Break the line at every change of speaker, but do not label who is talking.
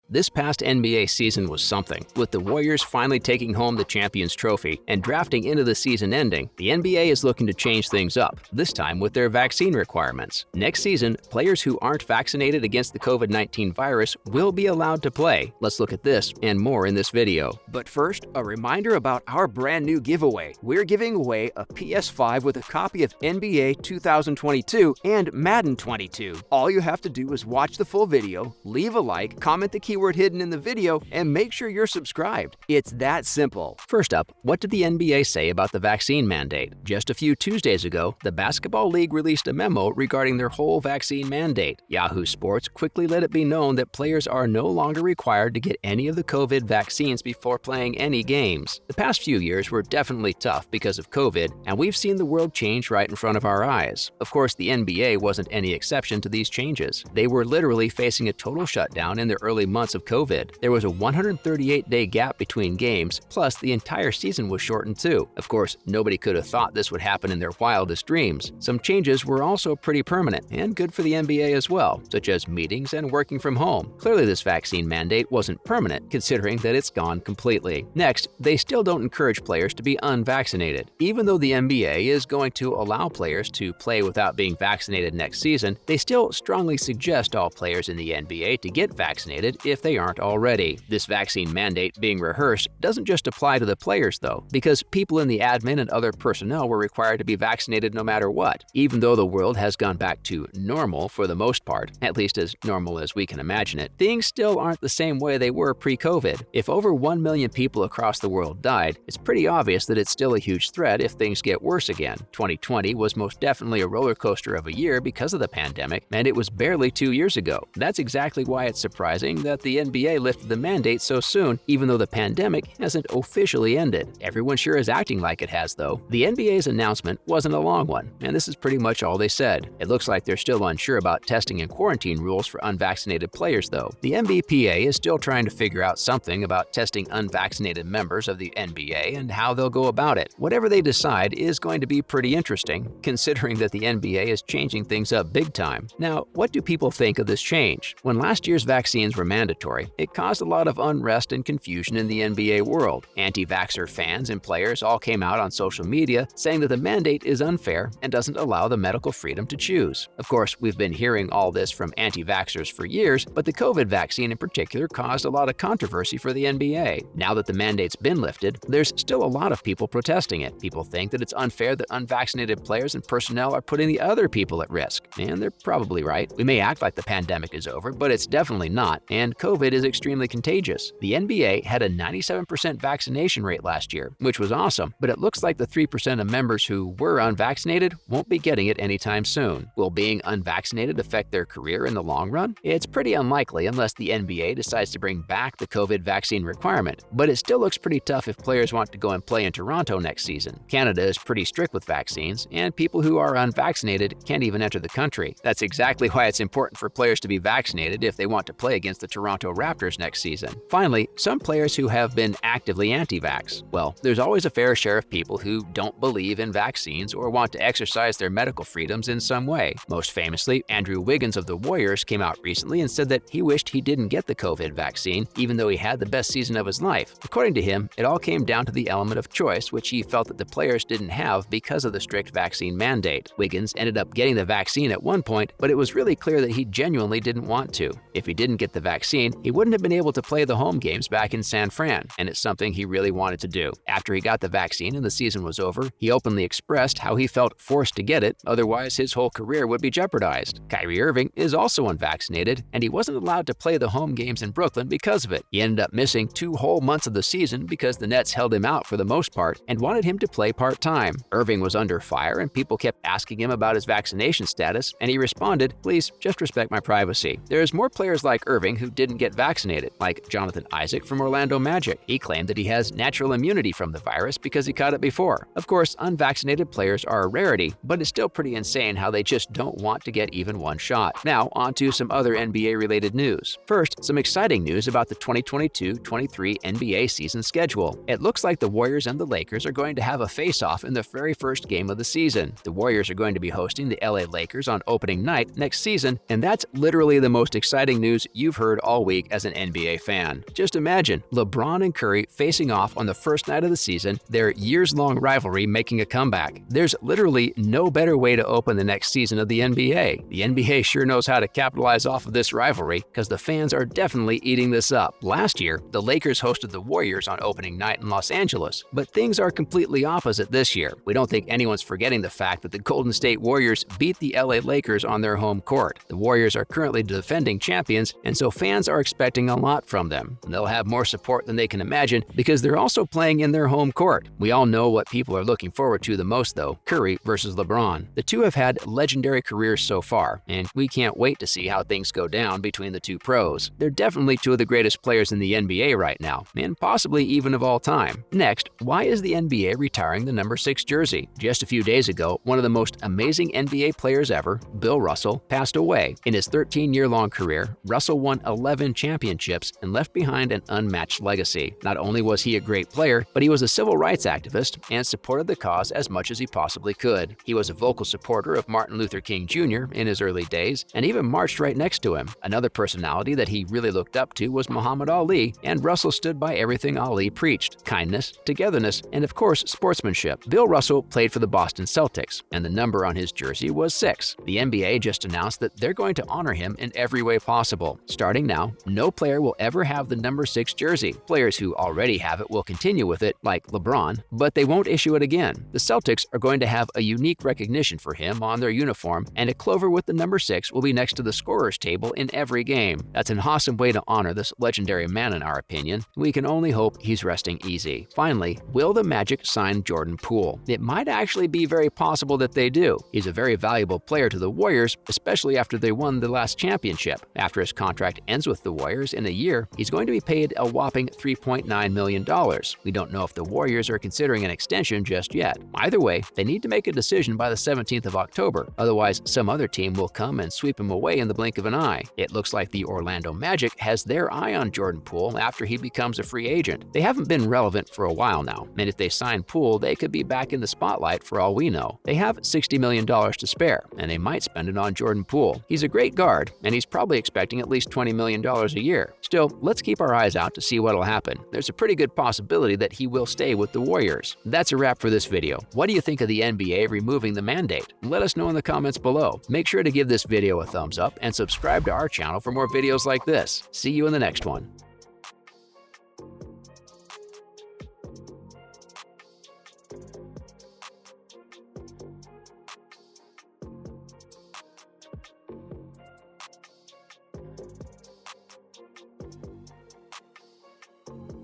This past NBA season was something. With the Warriors finally taking home the Champions Trophy and drafting into the season ending, the NBA is looking to change things up, this time with their vaccine requirements. Next season, players who aren't vaccinated against the COVID-19 virus will be allowed to play. Let's look at this and more in this video. But first, a reminder about our brand new giveaway. We're giving away a PS5 with a copy of NBA 2022 and Madden 22. All you have to do is watch the full video, leave a like, comment the keyword hidden in the video, and make sure you're subscribed. It's that simple. First up, what did the NBA say about the vaccine mandate? Just a few Tuesdays ago, the Basketball League released a memo regarding their whole vaccine mandate. Yahoo Sports quickly let it be known that players are no longer required to get any of the COVID vaccines before playing any games. The past few years were definitely tough because of COVID, and we've seen the world change right in front of our eyes. Of course, the NBA wasn't any exception to these changes. They were literally facing a total shutdown in the early months of COVID. There was a 138-day gap between games, plus the entire season was shortened too. Of course, nobody could have thought this would happen in their wildest dreams. Some changes were also pretty permanent and good for the NBA as well, such as meetings and working from home. Clearly, this vaccine mandate wasn't permanent, considering that it's gone completely. Next, they still don't encourage players to be unvaccinated. Even though the NBA is going to allow players to play without being vaccinated next season, they still strongly suggest all players in the NBA to get vaccinated if they aren't already. This vaccine mandate being rehearsed doesn't just apply to the players though, because people in the admin and other personnel were required to be vaccinated no matter what. Even though the world has gone back to normal for the most part, at least as normal as we can imagine it, things still aren't the same way they were pre-COVID. If over 1 million people across the world died, it's pretty obvious that it's still a huge threat if things get worse again. 2020 was most definitely a roller coaster of a year because of the pandemic, and it was barely 2 years ago. That's exactly why it's surprising that the NBA lifted the mandate so soon, even though the pandemic hasn't officially ended. Everyone sure is acting like it has, though. The NBA's announcement wasn't a long one, and this is pretty much all they said. It looks like they're still unsure about testing and quarantine rules for unvaccinated players, though. The NBPA is still trying to figure out something about testing unvaccinated members of the NBA and how they'll go about it. Whatever they decide is going to be pretty interesting, considering that the NBA is changing things up big time. Now, what do people think of this change? When last year's vaccines were mandatory, it caused a lot of unrest and confusion in the NBA world. Anti-vaxxer fans and players all came out on social media saying that the mandate is unfair and doesn't allow the medical freedom to choose. Of course, we've been hearing all this from anti-vaxxers for years, but the COVID vaccine in particular caused a lot of controversy for the NBA. Now that the mandate's been lifted, there's still a lot of people protesting it. People think that it's unfair that unvaccinated players and personnel are putting the other people at risk. And they're probably right. We may act like the pandemic is over, but it's definitely not, and COVID is extremely contagious. The NBA had a 97% vaccination rate last year, which was awesome, but it looks like the 3% of members who were unvaccinated won't be getting it anytime soon. Will being unvaccinated affect their career in the long run? It's pretty unlikely unless the NBA decides to bring back the COVID vaccine requirement, but it still looks pretty tough if players want to go and play in Toronto next season. Canada is pretty strict with vaccines, and people who are unvaccinated can't even enter the country. That's exactly why it's important for players to be vaccinated if they want to play against the Toronto Raptors next season. Finally, some players who have been actively anti-vax. Well, there's always a fair share of people who don't believe in vaccines or want to exercise their medical freedoms in some way. Most famously, Andrew Wiggins of the Warriors came out recently and said that he wished he didn't get the COVID vaccine, even though he had the best season of his life. According to him, it all came down to the element of choice, which he felt that the players didn't have because of the strict vaccine mandate. Wiggins ended up getting the vaccine at one point, but it was really clear that he genuinely didn't want to. If he didn't get the vaccine, he wouldn't have been able to play the home games back in San Fran, and it's something he really wanted to do. After he got the vaccine and the season was over, he openly expressed how he felt forced to get it, otherwise his whole career would be jeopardized. Kyrie Irving is also unvaccinated, and he wasn't allowed to play the home games in Brooklyn because of it. He ended up missing 2 whole months of the season because the Nets held him out for the most part and wanted him to play part-time. Irving was under fire, and people kept asking him about his vaccination status, and he responded, "Please, just respect my privacy." There's more players like Irving who didn't get vaccinated, like Jonathan Isaac from Orlando Magic. He claimed that he has natural immunity from the virus because he caught it before. Of course, unvaccinated players are a rarity, but it's still pretty insane how they just don't want to get even one shot. Now, on to some other NBA-related news. First, some exciting news about the 2022-23 NBA season schedule. It looks like the Warriors and the Lakers are going to have a face-off in the very first game of the season. The Warriors are going to be hosting the LA Lakers on opening night next season, and that's literally the most exciting news you've heard all all week as an NBA fan. Just imagine LeBron and Curry facing off on the first night of the season, their years-long rivalry making a comeback. There's literally no better way to open the next season of the NBA. The NBA sure knows how to capitalize off of this rivalry because the fans are definitely eating this up. Last year, the Lakers hosted the Warriors on opening night in Los Angeles, but things are completely opposite this year. We don't think anyone's forgetting the fact that the Golden State Warriors beat the LA Lakers on their home court. The Warriors are currently defending champions, and so fans are expecting a lot from them. They'll have more support than they can imagine because they're also playing in their home court. We all know what people are looking forward to the most though, Curry versus LeBron. The two have had legendary careers so far, and we can't wait to see how things go down between the two pros. They're definitely two of the greatest players in the NBA right now, and possibly even of all time. Next, why is the NBA retiring the number 6 jersey? Just a few days ago, one of the most amazing NBA players ever, Bill Russell, passed away. In his 13-year-long career, Russell won 11 championships and left behind an unmatched legacy. Not only was he a great player, but he was a civil rights activist and supported the cause as much as he possibly could. He was a vocal supporter of Martin Luther King Jr. in his early days and even marched right next to him. Another personality that he really looked up to was Muhammad Ali, and Russell stood by everything Ali preached: kindness, togetherness, and of course, sportsmanship. Bill Russell played for the Boston Celtics, and the number on his jersey was 6. The NBA just announced that they're going to honor him in every way possible. Starting now, no player will ever have the number 6 jersey. Players who already have it will continue with it, like LeBron, but they won't issue it again. The Celtics are going to have a unique recognition for him on their uniform, and a clover with the number 6 will be next to the scorer's table in every game. That's an awesome way to honor this legendary man in our opinion. We can only hope he's resting easy. Finally, will the Magic sign Jordan Poole? It might actually be very possible that they do. He's a very valuable player to the Warriors, especially after they won the last championship. After his contract ends with the Warriors in a year, he's going to be paid a whopping $3.9 million. We don't know if the Warriors are considering an extension just yet. Either way, they need to make a decision by the 17th of October. Otherwise, some other team will come and sweep him away in the blink of an eye. It looks like the Orlando Magic has their eye on Jordan Poole after he becomes a free agent. They haven't been relevant for a while now, and if they sign Poole, they could be back in the spotlight for all we know. They have $60 million to spare, and they might spend it on Jordan Poole. He's a great guard, and he's probably expecting at least $20 million a year. Still, let's keep our eyes out to see what'll happen. There's a pretty good possibility that he will stay with the Warriors. That's a wrap for this video. What do you think of the NBA removing the mandate? Let us know in the comments below. Make sure to give this video a thumbs up and subscribe to our channel for more videos like this. See you in the next one.